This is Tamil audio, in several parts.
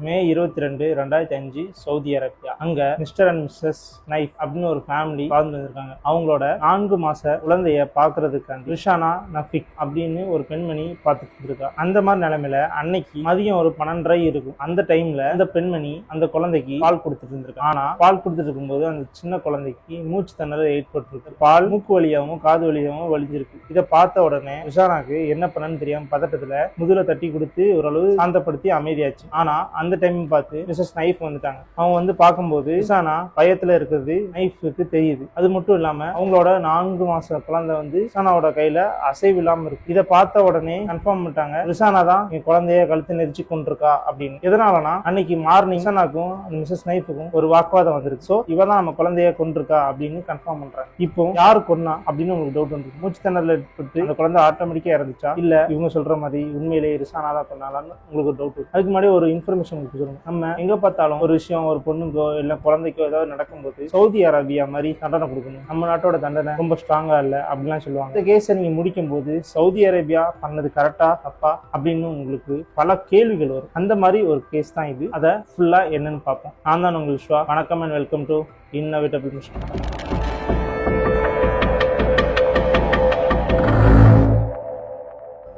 மே 22, 2005 சவுதி அரேபியா. அங்க மிஸ்டர் அண்ட் மிஸ்ஸஸ் நைஃப் அப்படின்னு ஒரு ஃபேமிலி வாழ்ந்து வந்திருக்காங்க. அவங்களோட 4 மாச குழந்தைய பாக்குறதுக்காண்டி ரிஷானா நஃபிக் அப்படின்னு ஒரு பெண்மணி பார்த்துட்டு இருக்கா. அந்த மாதிரி நிலைமையில அன்னைக்கு மதியம் ஒரு 12:30 இருக்கும். அந்த டைம்ல அந்த பெண்மணி அந்த குழந்தைக்கு பால் கொடுத்துட்டு இருந்திருக்கு. ஆனா பால் கொடுத்துட்டு இருக்கும்போது அந்த சின்ன குழந்தைக்கு மூச்சு திணறல் ஏற்பட்டிருக்கு. பால் மூக்கு வழியாகவும் காது வழியாகவும் வலிஞ்சிருக்கு. இதை பார்த்த உடனே ரிஷானாக்கு என்ன பண்ணன்னு தெரியாம பதட்டத்துல முதுல தட்டி கொடுத்து ஓரளவு சாந்தப்படுத்தி அமைதியாச்சு. ஆனா அந்த டைம் பார்த்து மிஸ்ஸஸ் நைஃப் வந்துட்டாங்க. அவங்க வந்து பார்க்கும்போது ரிஷானா பயத்துல இருக்கிறது நைஃபுக்கு தெரியுது. அது மட்டும் இல்லாம அவங்களோட 4 மாச குழந்தை வந்து ரிஷானாவோட கையில அசைவு இல்லாம இருக்கு. இதை பார்த்த உடனே கன்ஃபார்ம் பண்ணிட்டாங்க ரிஷானா தான் என் குழந்தைய கழுத்து நெரிச்சு கொண்டிருக்கா அப்படின்னு. எதனாலனா அன்னைக்கு மார்னிங் ரிஷானாக்கும் மிஸ்ஸஸ் நைஃபுக்கும் ஒரு வாக்குவாதம் வந்திருக்கு. சோ இவதான் நம்ம குழந்தைய கொண்டிருக்கா அப்படின்னு கன்ஃபார்ம் பண்றாங்க. இப்போ யாரு கொன்னா அப்படின்னு உங்களுக்கு டவுட் வந்து மூச்சு திணறல் ஏற்பட்டு அந்த குழந்தை ஆட்டோமேட்டிக்கா இறந்துச்சா இல்ல இவங்க சொல்ற மாதிரி உண்மையிலேயே ரிஷானா தான் கொன்னாலான்னு உங்களுக்கு ஒரு டவுட். அதுக்கு முன்னாடி ஒரு இன்ஃபர்மேஷன் உங்களுக்கு சொல்லுங்க. நம்ம எங்க பார்த்தாலும் ஒரு விஷயம் ஒரு பொண்ணுக்கோ இல்ல குழந்தைக்கோ ஏதாவது நடக்கும்போது சவுதி அரேபியா மாதிரி தண்டனை கொடுக்கணும், நம்ம நாட்டோட தண்டனை ரொம்ப ஸ்ட்ராங்கா இல்ல அப்படிலாம் சொல்லுவாங்க. இந்த கேஸை நீங்க முடிக்கும் போது சவுதி அரேபியா பண்ணது கரெக்டா தப்பா அப்படின்னு உங்களுக்கு பல கேள்விகள் வரும். அந்த மாதிரி ஒரு கேஸ் தான் இது. அதை ஃபுல்லா என்னன்னு பார்ப்போம். நான் தான் உங்களுக்கு விஸ்வா. வணக்கம் அண்ட் வெல்கம் டு இன்னோவேட்டபிள் மிஷன்.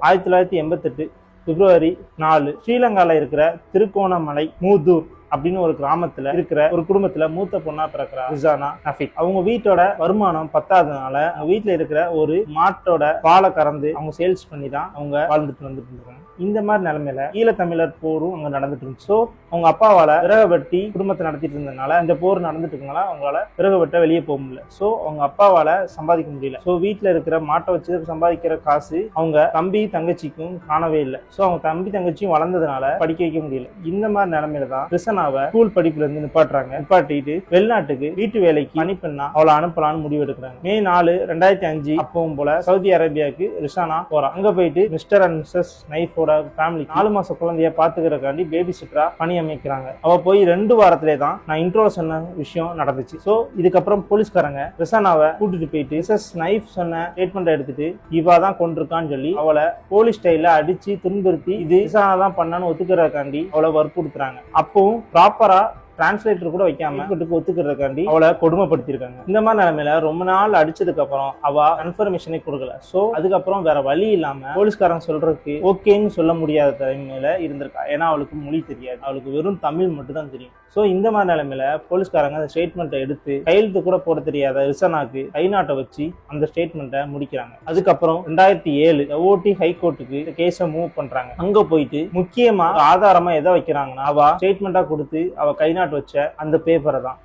1988 பிப்ரவரி 4 ஸ்ரீலங்கால இருக்கிற திருகோணமலை மூதூர் அப்படின்னு ஒரு கிராமத்துல இருக்கிற ஒரு குடும்பத்துல மூத்த பொண்ணா பிறக்கிறா ரிஷானா நஃபிக். அவங்க வீட்டோட வருமானம் பத்தாததுனால அவங்க வீட்டுல இருக்கிற ஒரு மாட்டோட பாலை கறந்து அவங்க சேல்ஸ் பண்ணி தான் அவங்க வாழ்ந்துட்டு வந்துட்டு இருக்காங்க. இந்த மாதிரி நிலைமையில ஈழத்தமிழர் போரும் அங்க நடந்துட்டு இருந்துச்சு. ஸோ அவங்க அப்பாவால விறகு வெட்டி குடும்பத்தை நடத்திட்டு இருந்ததுனால இந்த போர் நடந்துட்டு இருக்கனால அவங்களால விறகு வெட்ட வெளியே போக முடியல. ஸோ அவங்க அப்பாவால சம்பாதிக்க முடியல. ஸோ வீட்டுல இருக்கிற மாட்டை வச்சு சம்பாதிக்கிற காசு அவங்க தம்பி தங்கச்சிக்கும் காணவே இல்லை. ஸோ அவங்க தம்பி தங்கச்சியும் வளர்ந்ததுனால படிக்க வைக்க முடியல. இந்த மாதிரி நிலைமையில தான் ரிஷானாவை ஸ்கூல் படிப்புல இருந்து நிப்பாட்டிட்டு வெளிநாட்டுக்கு வீட்டு வேலைக்கு பணிப்பெண்ணா அவளை அனுப்பலான்னு முடிவு எடுக்கிறாங்க. மே 4, 2005 அப்பவும் போல சவுதி அரேபியாவுக்கு ரிஷானா போறா. அங்க போயிட்டு மிஸ்டர் அண்ட் மிஸ்ஸஸ் நைஃபோட ஃபேமிலி 4 மாச குழந்தைய பாத்துக்கிறக்காண்டி பேபி சிட்டரா பணி அமைக்கிறாங்க. அவ போய் 2 வாரத்திலே தான் நான் இன்ட்ரோல சொன்ன விஷயம் நடந்துச்சு. சோ இதுக்கப்புறம் போலீஸ்காரங்க ரிஷானாவை கூட்டிட்டு போயிட்டு மிஸ்ஸஸ் நைஃப் சொன்ன ஸ்டேட்மெண்ட் எடுத்துட்டு இவா தான் கொண்டிருக்கான்னு சொல்லி அவளை போலீஸ் ஸ்டைல அடிச்சு துன்புறுத்தி இது ரிஷானா தான் பண்ணான்னு ஒத்துக்கிறக்காண்டி அவளை வற்புறுத்துறாங்க. அப்பவும் ப்ராப்பரா டிரான்ஸ்லேட்டர் கூட வைக்காம ஒத்துக்கிறதுக்காண்டி அவளை கொடுமைப்படுத்திருக்காங்க. இந்த மாதிரி நிலைமையில ரொம்ப நாள் அடிச்சதுக்கு அப்புறம் அவ கன்ஃபர்மேஷனே கொடுக்கல. சோ அதுக்கப்புறம் வேற வழி இல்லாம போலீஸ்காரங்க சொல்றதுக்கு ஓகேன்னு சொல்ல முடியாத நிலைமையில இருந்திருக்கா. ஏன்னா அவளுக்கு மொழி தெரியாது, அவளுக்கு வெறும் தமிழ் மட்டும் தான் தெரியும். சோ இந்த மாதிரி நிலைமையில போலீஸ்காரங்க அந்த ஸ்டேட்மெண்ட்டை எடுத்து கையெழுத்து கூட போட தெரியாத ரிஷானாக்கு கை நாட்டை வச்சு அந்த ஸ்டேட்மெண்ட்டை முடிக்கிறாங்க. அதுக்கப்புறம் 2007 ஓடி ஹைகோர்ட்டுக்கு கேஸை மூவ் பண்றாங்க. அங்க போயிட்டு முக்கியமா ஆதாரமா எதை வைக்கிறாங்கன்னா அவ ஸ்டேட்மெண்டா கொடுத்து அவ கை நாட்டு வச்ச அந்த பேப்பரை தான்.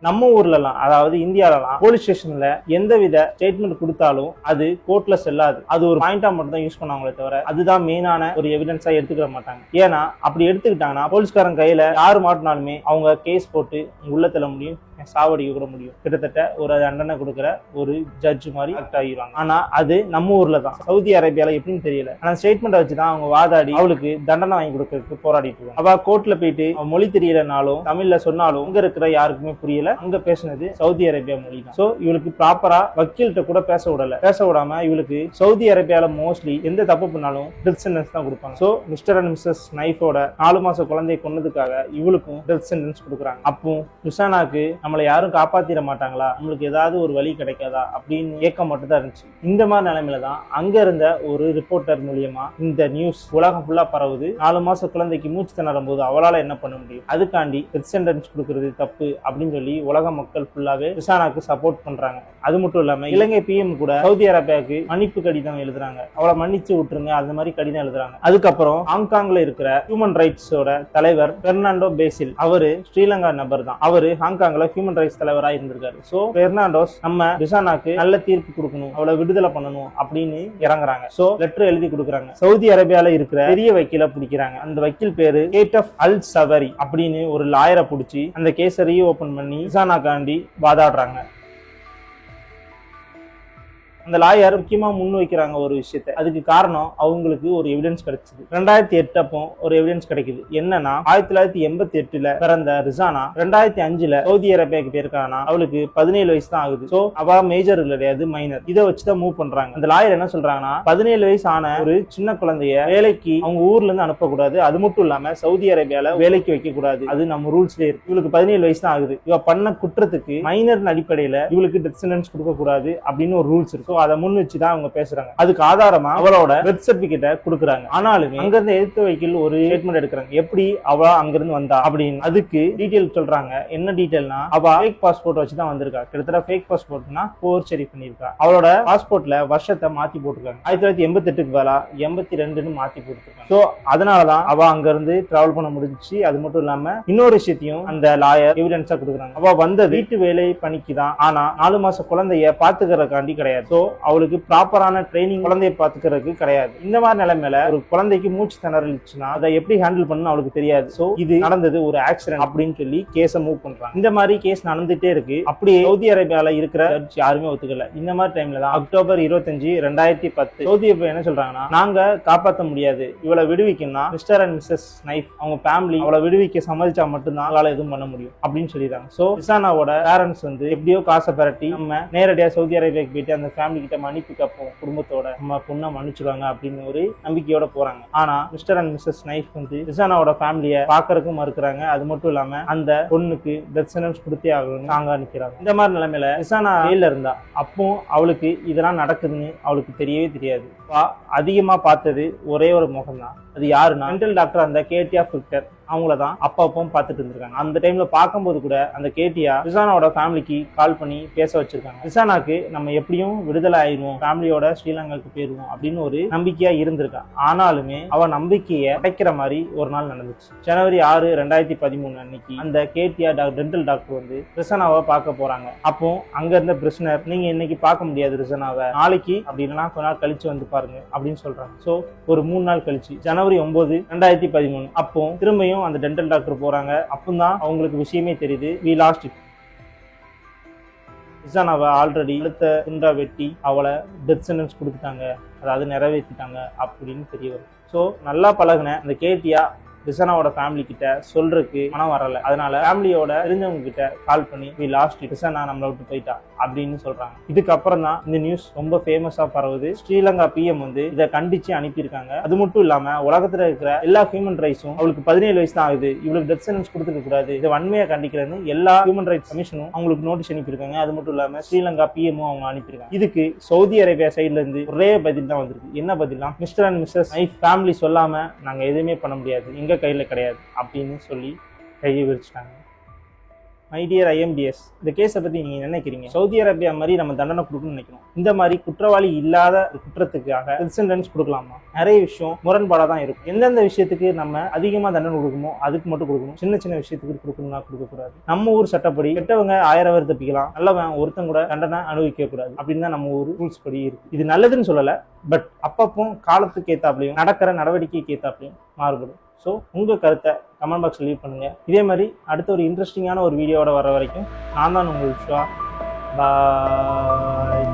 நம்ம ஊர்லலாம் அதாவது இந்தியாலலாம் போலீஸ் ஸ்டேஷன்ல எந்தவித ஸ்டேட்மெண்ட் கொடுத்தாலும் அது கோர்ட்ல செல்லாது. அது ஒரு பாயிண்டா மட்டும் தான் யூஸ் பண்ணுவாங்களே தவிர அதுதான் மெயினான ஒரு எவிடன்ஸா எடுத்துக்கிற மாட்டாங்க. ஏன்னா அப்படி எடுத்துக்கிட்டாங்கன்னா போலீஸ்காரங்க கையில யாரு மாட்டினாலுமே அவங்க கேஸ் போட்டு உள்ள தள்ள முடியும், சாவடிக்க கூட முடியும். கிட்டத்தட்ட ஒரு தண்டனை கொடுக்குற ஒரு ஜட்ஜ் மாதிரி ஆக்ட் ஆகிடுவாங்க. ஆனா அது நம்ம ஊர்ல தான். சவுதி அரேபியால எப்படின்னு தெரியல. ஆனா ஸ்டேட்மெண்ட் வச்சுதான் அவங்க வாதாடி அவளுக்கு தண்டனை வாங்கி கொடுக்கறதுக்கு போராடிட்டு இருக்காங்க. அவ கோர்ட்ல போயிட்டு மொழி தெரியலனாலும் தமிழ்ல சொன்னாலும் அங்க இருக்கிற யாருக்குமே புரியல. அங்க பேசினது சவுதி அரேபியா மொழி தான். சோ இவளுக்கு ப்ராப்பரா வக்கீல்கிட்ட கூட பேச விடாம இவளுக்கு சவுதி அரேபியால மோஸ்ட்லி எந்த தப்பு பண்ணாலும் டெத் சென்டென்ஸ் தான் கொடுப்பாங்க. சோ மிஸ்டர் அண்ட் மிஸ்ஸஸ் நைஃபோட 4 மாச குழந்தையை கொன்னதுக்காக இவளுக்கும் டெத் சென்டென்ஸ் கொடுக்குறாங்க. அப்போ ரிஷானாக்கு நம்மளை யாரும் காப்பாத்திட மாட்டாங்களா, நம்மளுக்கு ஏதாவது ஒரு வழி கிடைக்காதா அப்படின்னு ஏக்கம் மட்டும் தான் இருந்துச்சு. இந்த மாதிரி நிலைமையில தான் அங்க இருந்த ஒரு ரிப்போர்ட்டர் மூலியமா இந்த நியூஸ் உலகம் ஃபுல்லா பரவுது. 4 மாச குழந்தைக்கு மூச்சு திணறும் போது அவளால என்ன பண்ண முடியும், அதுக்காண்டி டெத் சென்டென்ஸ் கொடுக்கறது தப்பு அப்படின்னு சொல்லி உலக மக்கள் ஃபுல்லாவே ரிஷானாக்கு சப்போர்ட் பண்றாங்க. அது மட்டும் இல்லாம இலங்கை பிஎம் கூட சவுதி அரேபியாவுக்கு மன்னிப்பு கடிதம் எழுதுறாங்க. அவளை மன்னிச்சு விட்டுருங்க அந்த மாதிரி கடிதம் எழுதுறாங்க. அதுக்கப்புறம் ஹாங்காங்ல இருக்கிற ஹியூமன் ரைட்ஸோட தலைவர் பெர்னாண்டோ பேசில், அவரு ஸ்ரீலங்கா நபர் தான். அவரு ஹாங்காங்ல ஹியூமன் ரைட்ஸ் தலைவரா இருந்திருக்காரு. சோ பெர்னாண்டோஸ் நம்ம ரிஷானாக்கு நல்ல தீர்ப்பு கொடுக்கணும், அவளை விடுதலை பண்ணணும் அப்படின்னு இறங்குறாங்க. சோ லெட்டர் எழுதி கொடுக்குறாங்க. சவுதி அரேபியால இருக்கிற பெரிய வக்கீல பிடிக்கிறாங்க. அந்த வக்கீல் பேரு கேட்டப் அல் சவரி அப்படின்னு ஒரு லாயரை பிடிச்சி அந்த கேஸை ரீஓபன் பண்ணி ரிஷானாக்காண்டி வாதாடுறாங்க. அந்த லாயர் முக்கியமா முன் வைக்கிறாங்க ஒரு விஷயத்தை. அதுக்கு காரணம் அவங்களுக்கு ஒரு எவிடன்ஸ் கிடைச்சது. 2008 அப்போ ஒரு எவிடன்ஸ் கிடைக்குது. என்னன்னா 1988 பிறந்த ரிசானா 2005 சவுதி அரேபியாவுக்கு போயிருக்காங்கன்னா அவளுக்கு 17 வயசு தான் ஆகுது. சோ அவ மேஜர் கிடையாது, மைனர். இதை வச்சுதான் மூவ் பண்றாங்க. அந்த லாயர் என்ன சொல்றாங்கன்னா 17 வயசு ஆன ஒரு சின்ன குழந்தைய வேலைக்கு அவங்க ஊர்ல இருந்து அனுப்பக்கூடாது. அது மட்டும் இல்லாம சவுதி அரேபியால வேலைக்கு வைக்க கூடாது. அது நம்ம ரூல்ஸ்லயே இருக்கு. இவளுக்கு 17 வயசு தான் ஆகுது. இவ பண்ண குற்றத்துக்கு மைனர் அடிப்படையில இவளுக்கு டெத் சென்டென்ஸ் கொடுக்க கூடாது அப்படின்னு ஒரு ரூல்ஸ் இருக்கு. அதை முன் வச்சுதான் அவங்க பேசுறாங்க. அதுக்கு ஆதாரமா அவளோட டெத் சர்டிபிகேட்டை கொடுக்குறாங்க. ஆனாலுமே அங்க இருந்து எதிர்த்து வைக்கல் ஒரு ஸ்டேட்மெண்ட் எடுக்கிறாங்க. எப்படி அவ அங்கிருந்து வந்தா அப்படின்னு. அதுக்கு டீடைல் சொல்றாங்க. என்ன டீடைல்னா அவ ஃபேக் பாஸ்போர்ட் வச்சுதான் வந்திருக்கா. கிட்டத்தட்ட ஃபேக் பாஸ்போர்ட்னா போர்ச்சரி பண்ணிருக்கா. அவளோட பாஸ்போர்ட்ல வருஷத்தை மாத்தி போட்டிருக்காங்க. 1988க்கு பதிலா 82ன்னு மாத்தி போட்டிருக்காங்க. சோ அதனாலதான் அவ அங்க இருந்து டிராவல் பண்ண முடிஞ்சிச்சு. அது மட்டும் இல்லாம இன்னொரு விஷயத்தையும் அந்த லாயர் எவிடன்ஸா கொடுக்குறாங்க. அவ வந்தது வீட்டு வேலை பணிக்கு தான். ஆனா 4 மாச குழந்தைய பாத்துக்கிறதுக்காண்டி கிடையாது. சோ அவளுக்கு ப்ராப்பரான ட்ரைனிங் குழந்தைய பாத்துக்கிறதுக்கு கிடையாது. இந்த மாதிரி நிலைமையில ஒரு குழந்தைக்கு மூச்சு திணறலிச்சுன்னா அதை எப்படி ஹேண்டில் பண்ணணும் அவளுக்கு தெரியாது. சோ இது நடந்தது ஒரு ஆக்சிடென்ட் அப்படின்னு சொல்லி கேஸ மூவ் பண்றாங்க. இந்த மாதிரி கேஸ் நடந்துட்டே இருக்கு. அப்படியே சவுதி அரேபியால இருக்கிற யாருமே ஒத்துக்கல. இந்த மாதிரி டைம்ல தான் அக்டோபர் 25, 2010 சவுதி அரேபியா என்ன சொல்றாங்கன்னா, நாங்க காப்பாற்ற முடியாது, இவளை விடுவிக்கணும்னா மிஸ்டர் அண்ட் மிஸ்ஸஸ் நைஃப் அவங்க ஃபேமிலி அவளை விடுவிக்க சம்மதிச்சா மட்டும்தான் அவளால எதுவும் பண்ண முடியும் அப்படின்னு சொல்லிடுறாங்க. சோ ரிசானாவோட பேரண்ட்ஸ் எப்படியோ காசை பரட்டி நம்ம நேரடியா சவுதி அரேபியாவுக்கு போயிட்டு அந்த ஃபேமிலி கிட்ட மன்னிப்பு கேட்போம், குடும்பத்தோட நம்ம பொண்ணை மன்னிச்சுடுவாங்க அப்படின்னு ஒரு நம்பிக்கையோட போறாங்க. ஆனா மிஸ்டர் அண்ட் மிஸ்ஸஸ் நைஃப் ரிசானாவோட ஃபேமிலியை பாக்குறதுக்கும் மறுக்கிறாங்க. அது மட்டும் இல்லாம அந்த பொண்ணுக்கு டெத் சென்டென்ஸ் கொடுத்தே ஆகணும்னு நாங்க நிக்கிறாங்க. இந்த மாதிரி நிலைமையில ரிசானா ஜெயில இருந்தா அப்போ அவளுக்கு இதெல்லாம் நடக்குதுன்னு அவளுக்கு தெரியவே தெரியாது. அதிகமா பார்த்தது ஒரே ஒரு முகம் தான். அது யாருன்னா மென்டல் டாக்டர் அந்த கேடியா ஃபில்டர் அவங்களதான் அப்பப்போ பார்த்துட்டு இருந்திருக்காங்க. அந்த டைம்ல பார்க்கும்போது கூட அந்த கேடியா ரிசானாவோட ஃபேமிலிக்கு கால் பண்ணி பேச வச்சிருக்காங்க. ரிசானாக்கு நம்ம எப்படியும் விடுதலை ஆயிடுவோம், ஃபேமிலியோட ஸ்ரீலங்காவுக்கு போயிருவோம் அப்படின்னு ஒரு நம்பிக்கையா இருந்திருக்கா. ஆனாலுமே அவ நம்பிக்கையை உடைக்கிற மாதிரி ஒரு நாள் நடந்துச்சு. ஜனவரி 6, 2013 அன்னைக்கு அந்த கேடியா டென்டல் டாக்டர் ரிசானாவை பார்க்க போறாங்க. அப்போ அங்க இருந்த பிரிசனர், நீங்க இன்னைக்கு பார்க்க முடியாது ரிசானாவை, நாளைக்கு அப்படின்னா கொஞ்ச நாள் கழிச்சு வந்து பாருங்க அப்படின்னு சொல்றாங்க. சோ ஒரு 3 நாள் கழிச்சு ஜனவரி 9, 2013 அப்போ திரும்பியும் அந்த டென்டல் டாக்டர் போறாங்க. அப்பதான் அவங்களுக்கு விஷயமே தெரியுது, we lost it. ரிசானாவை ஆல்ரெடி அடுத்த துண்டா வெட்டி அவளை டெத் சென்டென்ஸ் கொடுத்துட்டாங்க, அதாவது நிறைவேற்றிட்டாங்க அப்படின்னு தெரிய வரும். ஸோ நல்லா பழகுன அந்த கேடியா ரிசானாவோட ஃபேமிலி கிட்ட சொல்றதுக்கு மனம் வரல. அதனால ஃபேமிலியோட தெரிஞ்சவங்க கிட்ட கால் பண்ணி we lost it, ரிசானா நம்மளை விட்டு போயிட்டா அப்படின்னு சொல்றாங்க. இதுக்கப்புறம் தான் இந்த நியூஸ் ரொம்ப ஃபேமஸா பரவுது. ஸ்ரீலங்கா பிஎம் இதை கண்டிச்சு அனுப்பியிருக்காங்க. அது மட்டும் இல்லாம உலகத்துல இருக்கிற எல்லா ஹியூமன் ரைட்ஸும் அவளுக்கு 17 வயசு தான் ஆகுது, இவளுக்கு டெத் சென்டென்ஸ் கொடுத்துக்க கூடாது, இதை வன்மையா கண்டிக்கிறேன்னு எல்லா ஹியூமன் ரைட்ஸ் கமிஷனும் அவங்களுக்கு நோட்டீஸ் அனுப்பியிருக்காங்க. அது மட்டும் இல்லாம ஸ்ரீலங்கா பிஎம்மும் அவங்க அனுப்பியிருக்காங்க. இதுக்கு சவுதி அரேபியா சைட்ல இருந்து ஒரே பதில் தான் வந்திருக்கு. என்ன பதில்னா, mister and missus Knife family சொல்லாம நாங்க எதுவுமே பண்ண முடியாது, எங்க கையில கிடையாது அப்படின்னு சொல்லி கையை விரிச்சிட்டாங்க. மை டியர் ஐஎம்டிஎஸ், இந்த கேஸை பத்தி நீங்க நினைக்கிறீங்க? சவுதி அரேபியா மாதிரி நம்ம தண்டனை கொடுக்கணும்னு நினைக்கிறோம். இந்த மாதிரி குற்றவாளி இல்லாத குற்றத்துக்காக டெத் சென்டென்ஸ் கொடுக்கலாமா? நிறைய விஷயம் முரண்பாடா தான் இருக்கும். எந்தெந்த விஷயத்துக்கு நம்ம அதிகமா தண்டனை கொடுக்கணுமோ அதுக்கு மட்டும் கொடுக்கணும், சின்ன சின்ன விஷயத்துக்கு கொடுக்கணும்னா கொடுக்கக்கூடாது. நம்ம ஊர் சட்டப்படி கெட்டவங்க 1000 பேர் தப்பிக்கலாம், நல்லவன் ஒருத்தன் கூட தண்டனை அனுபவிக்க கூடாது அப்படின்னு தான் நம்ம ஊர் ரூல்ஸ் படி இருக்கு. இது நல்லதுன்னு சொல்லல, பட் அப்பப்போ காலத்துக்கு ஏத்தாப்லையும் நடக்கிற நடவடிக்கைக்கு ஏத்தாப்லையும் மாறுபடும். ஸோ உங்கள் கருத்தை கமெண்ட் பாக்ஸில் லீவ் பண்ணுங்கள். இதே மாதிரி அடுத்த ஒரு இன்ட்ரெஸ்டிங்கான ஒரு வீடியோவோட வர வரைக்கும் நான் தான் உங்கள் விஸ்வா. பாய்.